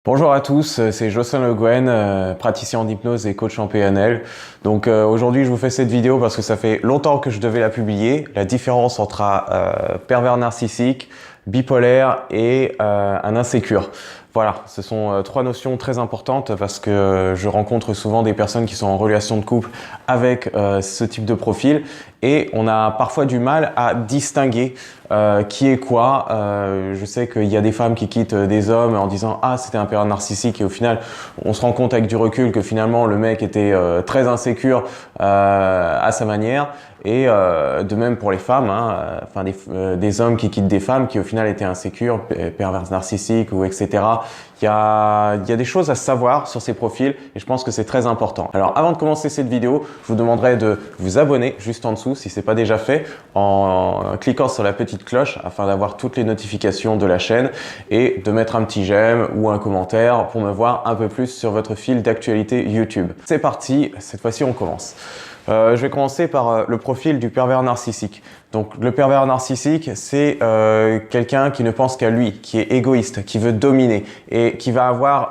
Bonjour à tous, c'est Jocelyn Le Gouen, praticien en hypnose et coach en PNL. Donc aujourd'hui je vous fais cette vidéo parce que ça fait longtemps que je devais la publier. La différence entre un pervers narcissique, bipolaire et un insécure. Voilà, ce sont trois notions très importantes parce que je rencontre souvent des personnes qui sont en relation de couple avec ce type de profil et on a parfois du mal à distinguer qui est quoi. Je sais qu'il y a des femmes qui quittent des hommes en disant « Ah, c'était un pervers narcissique » et au final, on se rend compte avec du recul que finalement, le mec était très insécure à sa manière. Et de même pour les femmes, hein, enfin des hommes qui quittent des femmes qui au final étaient insécures, pervers narcissiques ou etc. Il y a des choses à savoir sur ces profils et je pense que c'est très important. Alors avant de commencer cette vidéo, je vous demanderai de vous abonner juste en dessous si ce n'est pas déjà fait en cliquant sur la petite cloche afin d'avoir toutes les notifications de la chaîne et de mettre un petit j'aime ou un commentaire pour me voir un peu plus sur votre fil d'actualité YouTube. C'est parti, cette fois-ci on commence. Je vais commencer par le profil du pervers narcissique. Donc le pervers narcissique, c'est quelqu'un qui ne pense qu'à lui, qui est égoïste, qui veut dominer et qui va voir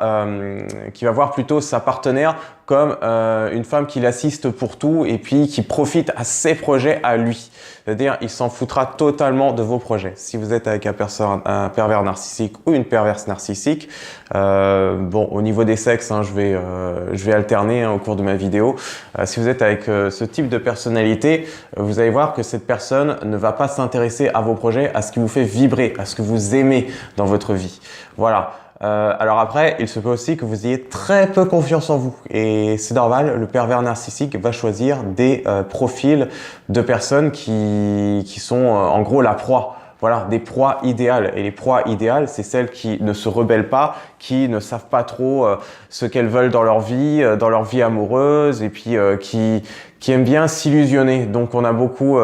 plutôt sa partenaire comme une femme qui l'assiste pour tout et puis qui profite à ses projets à lui. C'est-à-dire, il s'en foutra totalement de vos projets. Si vous êtes avec un pervers narcissique ou une perverse narcissique, bon, au niveau des sexes, hein, je vais alterner hein, au cours de ma vidéo. Si vous êtes avec ce type de personnalité, vous allez voir que cette personne ne va pas s'intéresser à vos projets, à ce qui vous fait vibrer, à ce que vous aimez dans votre vie. Voilà. Alors après, il se peut aussi que vous ayez très peu confiance en vous et c'est normal, le pervers narcissique va choisir des profils de personnes qui sont en gros la proie. Voilà, des proies idéales. Et les proies idéales, c'est celles qui ne se rebellent pas, qui ne savent pas trop ce qu'elles veulent dans leur vie amoureuse, et puis qui aiment bien s'illusionner. Donc on a beaucoup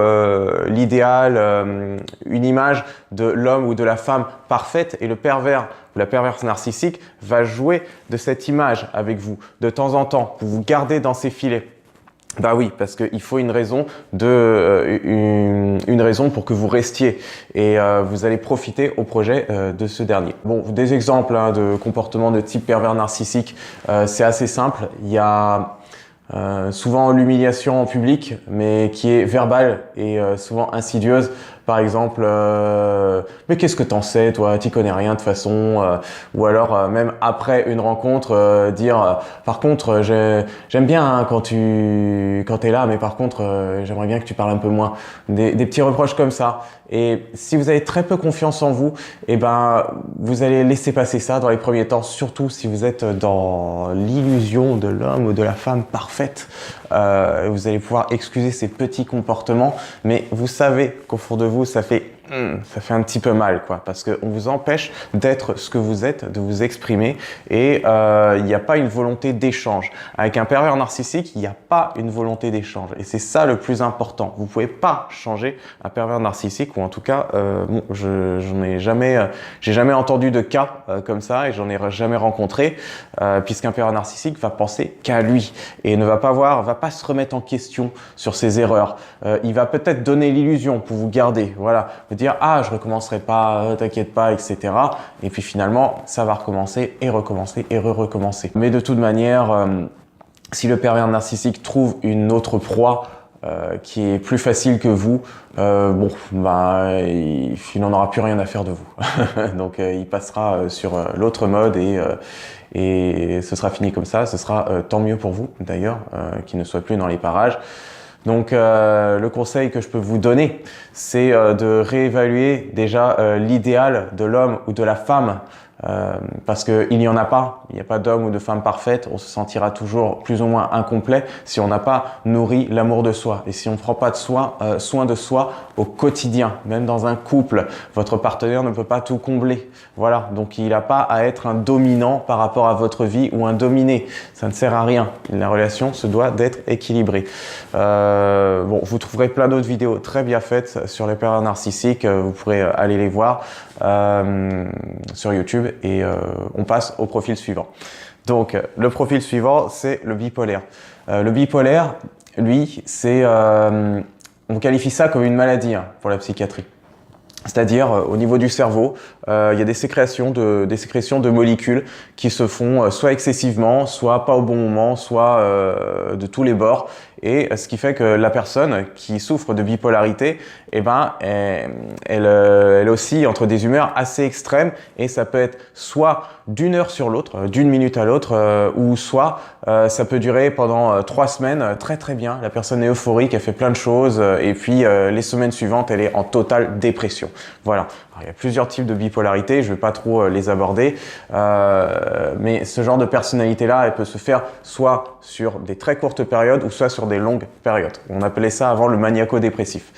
l'idéal, une image de l'homme ou de la femme parfaite, et le pervers ou la perverse narcissique va jouer de cette image avec vous de temps en temps pour vous garder dans ses filets. Bah oui, parce qu'il faut une raison pour que vous restiez et vous allez profiter au projet de ce dernier. Bon, des exemples hein, de comportements de type pervers narcissique, c'est assez simple. Il y a souvent l'humiliation en public, mais qui est verbale et souvent insidieuse. Par exemple, mais qu'est-ce que t'en sais, toi, t'y connais rien de toute façon, ou alors même après une rencontre, dire par contre j'aime bien hein, quand t'es là, mais par contre j'aimerais bien que tu parles un peu moins. Des petits reproches comme ça. Et si vous avez très peu confiance en vous, eh ben vous allez laisser passer ça dans les premiers temps, surtout si vous êtes dans l'illusion de l'homme ou de la femme parfaite. Vous allez pouvoir excuser ces petits comportements, mais vous savez qu'au fond de vous, ça fait un petit peu mal, quoi, parce qu'on vous empêche d'être ce que vous êtes, de vous exprimer, et il n'y a pas une volonté d'échange. Avec un pervers narcissique, il n'y a pas une volonté d'échange, et c'est ça le plus important. Vous pouvez pas changer un pervers narcissique, ou en tout cas, bon, j'ai jamais entendu de cas comme ça, et j'en ai jamais rencontré, puisqu'un pervers narcissique va penser qu'à lui, et ne va pas se remettre en question sur ses erreurs. Il va peut-être donner l'illusion pour vous garder, voilà, vous dire ah je recommencerai pas, t'inquiète pas, etc. Et puis finalement ça va recommencer et recommencer et recommencer. Mais de toute manière, si le pervers narcissique trouve une autre proie qui est plus facile que vous, bon, bah, il n'en aura plus rien à faire de vous. Donc il passera sur l'autre mode et ce sera fini comme ça. Ce sera tant mieux pour vous d'ailleurs, qu'il ne soit plus dans les parages. Donc le conseil que je peux vous donner, c'est de réévaluer déjà l'idéal de l'homme ou de la femme. Parce qu'il n'y en a pas, il n'y a pas d'homme ou de femme parfaite, on se sentira toujours plus ou moins incomplet si on n'a pas nourri l'amour de soi et si on ne prend pas de soin de soi au quotidien, même dans un couple, votre partenaire ne peut pas tout combler, voilà, donc il n'a pas à être un dominant par rapport à votre vie ou un dominé, ça ne sert à rien, la relation se doit d'être équilibrée. Bon, vous trouverez plein d'autres vidéos très bien faites sur les pervers narcissiques, vous pourrez aller les voir sur YouTube. Et on passe au profil suivant. Donc le profil suivant, c'est le bipolaire. Le bipolaire, lui, on qualifie ça comme une maladie hein, pour la psychiatrie. C'est-à-dire au niveau du cerveau, il y a des sécrétions de molécules qui se font soit excessivement, soit pas au bon moment, soit de tous les bords. Et ce qui fait que la personne qui souffre de bipolarité, elle oscille entre des humeurs assez extrêmes et ça peut être soit d'une heure sur l'autre, d'une minute à l'autre, ou soit ça peut durer pendant 3 semaines très très bien. La personne est euphorique, elle fait plein de choses et puis les semaines suivantes, elle est en totale dépression. Voilà. Alors, il y a plusieurs types de bipolarité, je ne vais pas trop les aborder, mais ce genre de personnalité-là, elle peut se faire soit sur des très courtes périodes ou soit sur des longues périodes. On appelait ça avant le maniaco-dépressif.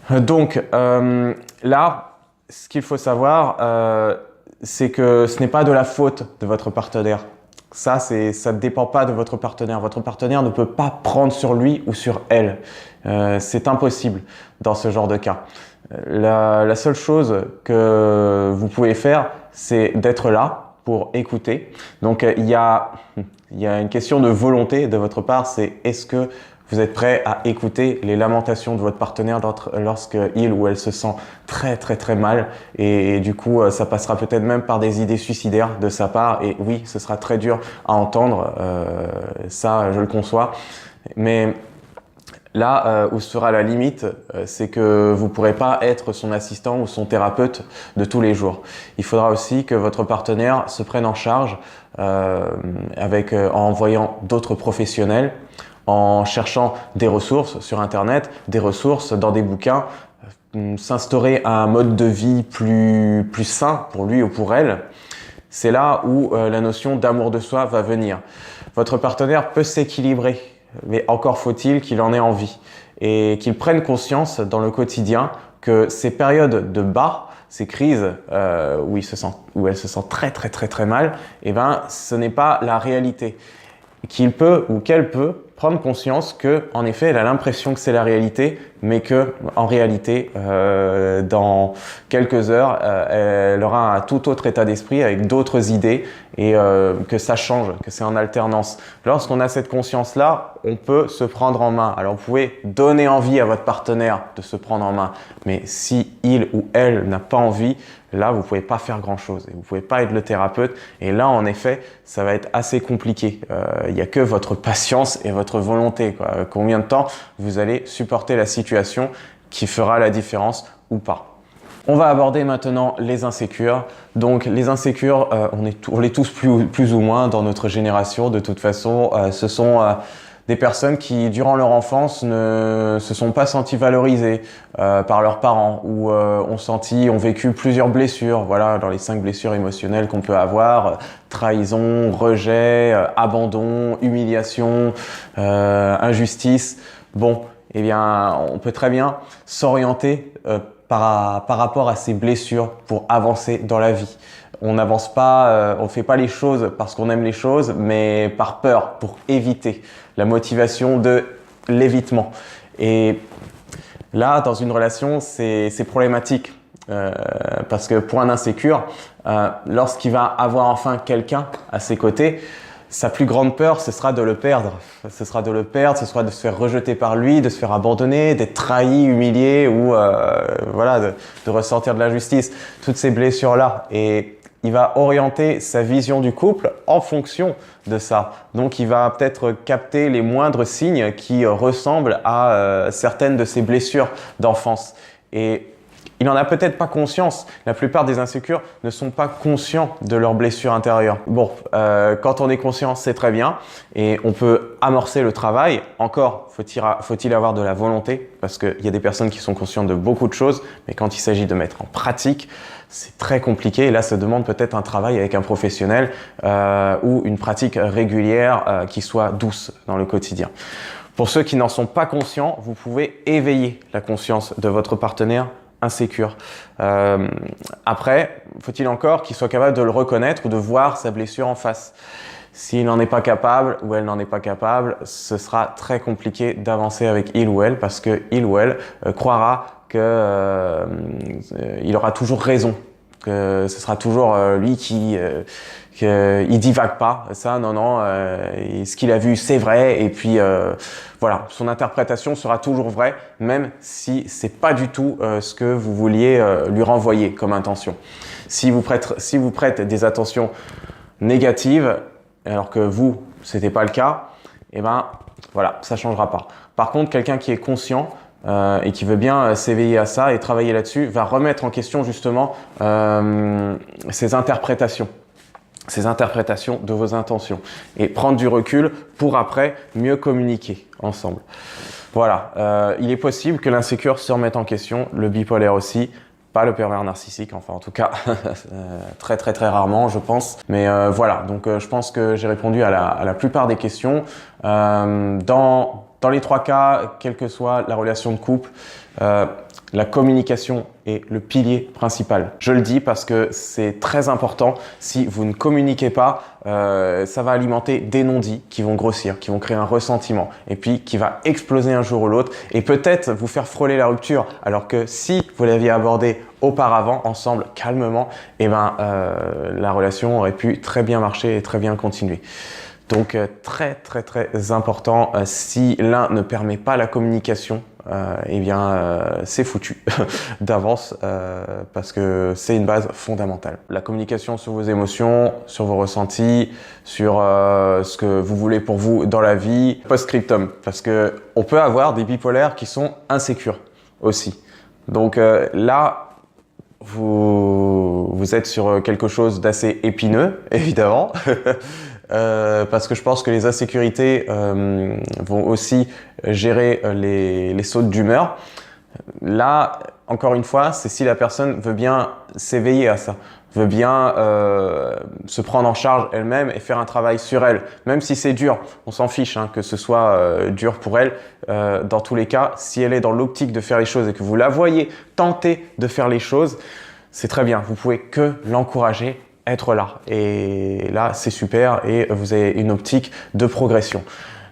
Donc là, ce qu'il faut savoir, c'est que ce n'est pas de la faute de votre partenaire. Ça ne dépend pas de votre partenaire. Votre partenaire ne peut pas prendre sur lui ou sur elle. C'est impossible dans ce genre de cas. La seule chose que vous pouvez faire, c'est d'être là pour écouter. Donc il y a une question de volonté de votre part, c'est est-ce que vous êtes prêt à écouter les lamentations de votre partenaire lorsqu'il ou elle se sent très très très mal et du coup ça passera peut-être même par des idées suicidaires de sa part et oui, ce sera très dur à entendre, ça je le conçois, mais là où sera la limite, c'est que vous ne pourrez pas être son assistant ou son thérapeute de tous les jours. Il faudra aussi que votre partenaire se prenne en charge en envoyant d'autres professionnels, en cherchant des ressources sur Internet, des ressources dans des bouquins, s'instaurer un mode de vie plus sain pour lui ou pour elle. C'est là où la notion d'amour de soi va venir. Votre partenaire peut s'équilibrer, mais encore faut-il qu'il en ait envie et qu'il prenne conscience dans le quotidien que ces périodes de bas, ces crises où elle se sent très très très très mal, ce n'est pas la réalité. Qu'il peut ou qu'elle peut prendre conscience que, en effet, elle a l'impression que c'est la réalité, mais que, en réalité, dans quelques heures, elle aura un tout autre état d'esprit avec d'autres idées et que ça change, que c'est en alternance. Lorsqu'on a cette conscience-là, on peut se prendre en main. Alors, vous pouvez donner envie à votre partenaire de se prendre en main, mais si il ou elle n'a pas envie, là, vous ne pouvez pas faire grand-chose. Vous ne pouvez pas être le thérapeute. Et là, en effet, ça va être assez compliqué. Il n'y a que votre patience et votre volonté, quoi. Combien de temps vous allez supporter la situation qui fera la différence ou pas. On va aborder maintenant les insécures. Donc les insécures, on l'est tous plus ou moins dans notre génération. De toute façon, ce sont des personnes qui, durant leur enfance, ne se sont pas senties valorisées par leurs parents ou ont vécu plusieurs blessures. Voilà, dans les 5 blessures émotionnelles qu'on peut avoir, trahison, rejet, abandon, humiliation, injustice. Bon, eh bien, on peut très bien s'orienter par rapport à ces blessures pour avancer dans la vie. On n'avance pas, on ne fait pas les choses parce qu'on aime les choses, mais par peur, pour éviter. La motivation de l'évitement. Et là, dans une relation, c'est problématique. Parce que pour un insécure, lorsqu'il va avoir enfin quelqu'un à ses côtés, sa plus grande peur, ce sera de le perdre. Ce sera de le perdre, ce sera de se faire rejeter par lui, de se faire abandonner, d'être trahi, humilié ou de ressentir de l'injustice. Toutes ces blessures-là. Et il va orienter sa vision du couple en fonction de ça. Donc, il va peut-être capter les moindres signes qui ressemblent à certaines de ses blessures d'enfance. Et il n'en a peut-être pas conscience. La plupart des insécures ne sont pas conscients de leurs blessures intérieures. Bon, quand on est conscient, c'est très bien et on peut amorcer le travail. Encore, faut-il avoir de la volonté parce qu'il y a des personnes qui sont conscientes de beaucoup de choses, mais quand il s'agit de mettre en pratique, c'est très compliqué. Et là, ça demande peut-être un travail avec un professionnel ou une pratique régulière qui soit douce dans le quotidien. Pour ceux qui n'en sont pas conscients, vous pouvez éveiller la conscience de votre partenaire insécure. Après, faut-il encore qu'il soit capable de le reconnaître ou de voir sa blessure en face. S'il n'en est pas capable ou elle n'en est pas capable, ce sera très compliqué d'avancer avec il ou elle parce que il ou elle croira qu'il aura toujours raison que ce sera toujours lui qui il divague pas. Ça, non, non. Ce qu'il a vu, c'est vrai. Et puis voilà, son interprétation sera toujours vraie, même si c'est pas du tout ce que vous vouliez lui renvoyer comme intention. Si vous prêtez des attentions négatives, alors que vous, c'était pas le cas, et ben voilà, ça changera pas. Par contre, quelqu'un qui est conscient et qui veut bien s'éveiller à ça et travailler là-dessus, va remettre en question justement ses interprétations de vos intentions et prendre du recul pour après mieux communiquer ensemble. Voilà, il est possible que l'insécure se remette en question, le bipolaire aussi, pas le pervers narcissique, enfin en tout cas très rarement je pense. Mais voilà, donc je pense que j'ai répondu à la plupart des questions. Dans les 3 cas, quelle que soit la relation de couple, la communication est le pilier principal. Je le dis parce que c'est très important. Si vous ne communiquez pas, ça va alimenter des non-dits qui vont grossir, qui vont créer un ressentiment et puis qui va exploser un jour ou l'autre et peut-être vous faire frôler la rupture. Alors que si vous l'aviez abordé auparavant, ensemble, calmement, eh ben, la relation aurait pu très bien marcher et très bien continuer. Donc très important, si l'un ne permet pas la communication, eh bien c'est foutu d'avance parce que c'est une base fondamentale. La communication sur vos émotions, sur vos ressentis, sur ce que vous voulez pour vous dans la vie, post-scriptum, parce que on peut avoir des bipolaires qui sont insécures aussi. Donc là, vous êtes sur quelque chose d'assez épineux, évidemment. Parce que je pense que les insécurités vont aussi gérer les sautes d'humeur. Là, encore une fois, c'est si la personne veut bien s'éveiller à ça, veut bien se prendre en charge elle-même et faire un travail sur elle. Même si c'est dur, on s'en fiche hein, que ce soit dur pour elle. Dans tous les cas, si elle est dans l'optique de faire les choses et que vous la voyez tenter de faire les choses, c'est très bien. Vous pouvez que l'encourager, être là. Et là, c'est super et vous avez une optique de progression.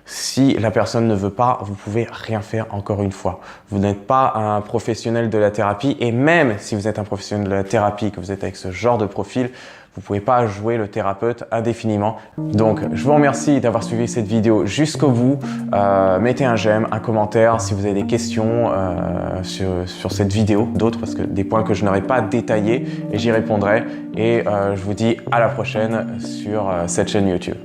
Si la personne ne veut pas, vous pouvez rien faire encore une fois. Vous n'êtes pas un professionnel de la thérapie et même si vous êtes un professionnel de la thérapie, que vous êtes avec ce genre de profil, vous ne pouvez pas jouer le thérapeute indéfiniment. Donc, je vous remercie d'avoir suivi cette vidéo jusqu'au bout. Mettez un j'aime, un commentaire si vous avez des questions sur cette vidéo, d'autres, parce que des points que je n'aurais pas détaillés et j'y répondrai. Et je vous dis à la prochaine sur cette chaîne YouTube.